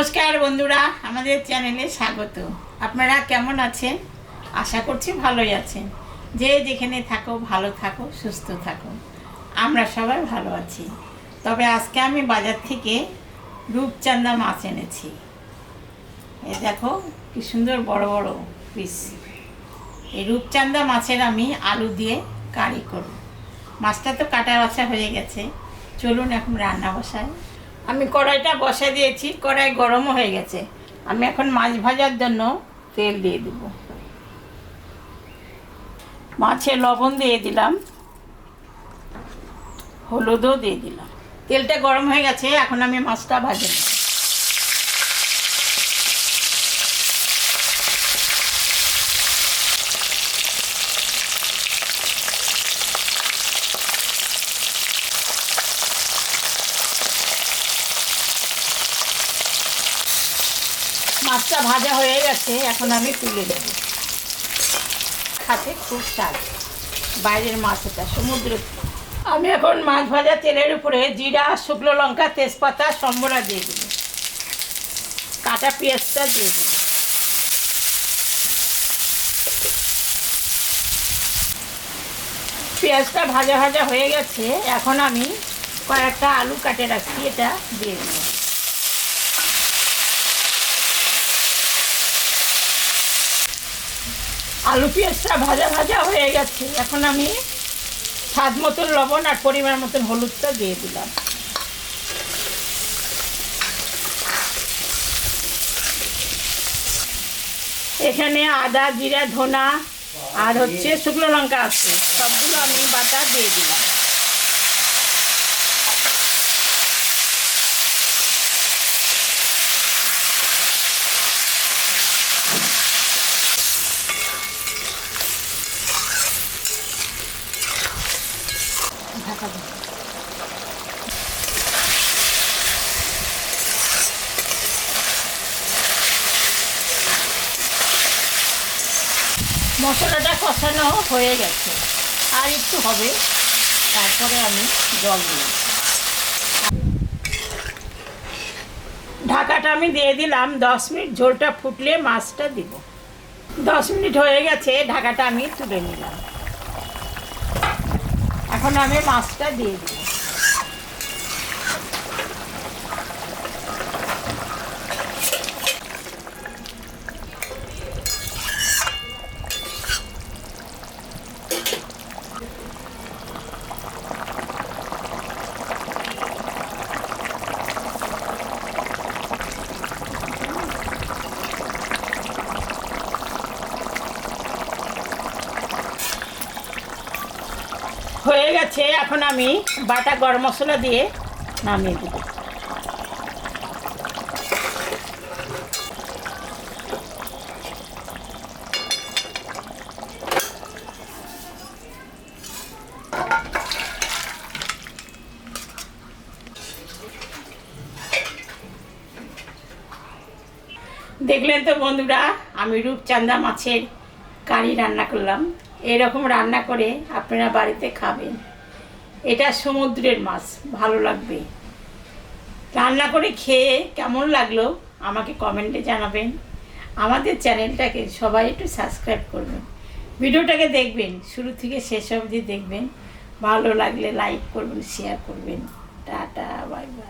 নমস্কার বন্ধুরা, আমাদের চ্যানেলে স্বাগত। আপনারা কেমন আছেন? আশা করছি ভালোই আছেন। যে যেখানে থাকো ভালো থাকো, সুস্থ থাকো। আমরা সবাই ভালো আছি। তবে আজকে আমি বাজার থেকে রূপচাঁদা মাছ এনেছি। এই দেখো কি সুন্দর বড় বড় পিস। এই রূপচাঁদা মাছের আমি আলু দিয়ে কারি করব। মাছটা তো কাটা বাছা হয়ে গেছে, চলুন এখন রান্না বসাই। আমি কড়াইটা বসা দিয়েছি, কড়াই গরমও হয়ে গেছে। আমি এখন মাছ ভাজার জন্য তেল দিয়ে দেব। মাছে লবণ দিয়ে দিলাম, হলুদও দিয়ে দিলাম। তেলটা গরম হয়ে গেছে, এখন আমি মাছটা ভাজে নেব। মাছটা ভাজা হয়ে গেছে, এখন আমি তুলে দেব। খাতে খুব স্বাদ, বাইরের মাছ এটা, সমুদ্র। আমি এখন মাছ ভাজা তেলের উপরে জিরা, শুকনো লঙ্কা, তেজপাতা, সম্বরা দিয়ে দেব। কাটা পেঁয়াজটা দিয়ে দেব। পেঁয়াজটা ভাজা ভাজা হয়ে গেছে, এখন আমি কয়েকটা আলু কাটে রাখছি, এটা দিয়ে দেব। আলু পেঁয়াজটা ভাজা ভাজা হয়ে গেছে, এখন আমি স্বাদ মতন লবণ আর পরিমাণ মতন হলুদটা দিয়ে দিলাম। এখানে আদা, জিরা, ধনা আর হচ্ছে শুকনো লঙ্কা আছে, সবগুলো আমি বাটা দিয়ে দিলাম। ঢাকা দিই। মশলাটা কষানো হয়ে গেছে, আর একটু হবে, তারপরে আমি জল দিই। ঢাকাটা আমি দিয়ে দিলাম, 10 মিনিট ঝোলটা ফুটলে মাছটা দিব। 10 মিনিট হয়ে গেছে, ঢাকাটা আমি তুলে নিলাম। এখন আমি মাছটা দিয়ে দিব। হয়ে গেছে, এখন আমি বাটা গরম মশলা দিয়ে নামিয়ে দেব। দেখলেন তো বন্ধুরা, আমি রূপচাঁদা মাছের কারি রান্না করলাম। এরকম রান্না করে আপনারা বাড়িতে খাবেন। এটা সমুদ্রের মাছ, ভালো লাগবে। রান্না করে খেয়ে কেমন লাগলো আমাকে কমেন্টে জানাবেন। আমাদের চ্যানেলটাকে সবাই একটু সাবস্ক্রাইব করবেন। ভিডিওটাকে দেখবেন, শুরু থেকে শেষ অবধি দেখবেন। ভালো লাগলে লাইক করবেন, শেয়ার করবেন। Tata, bye bye.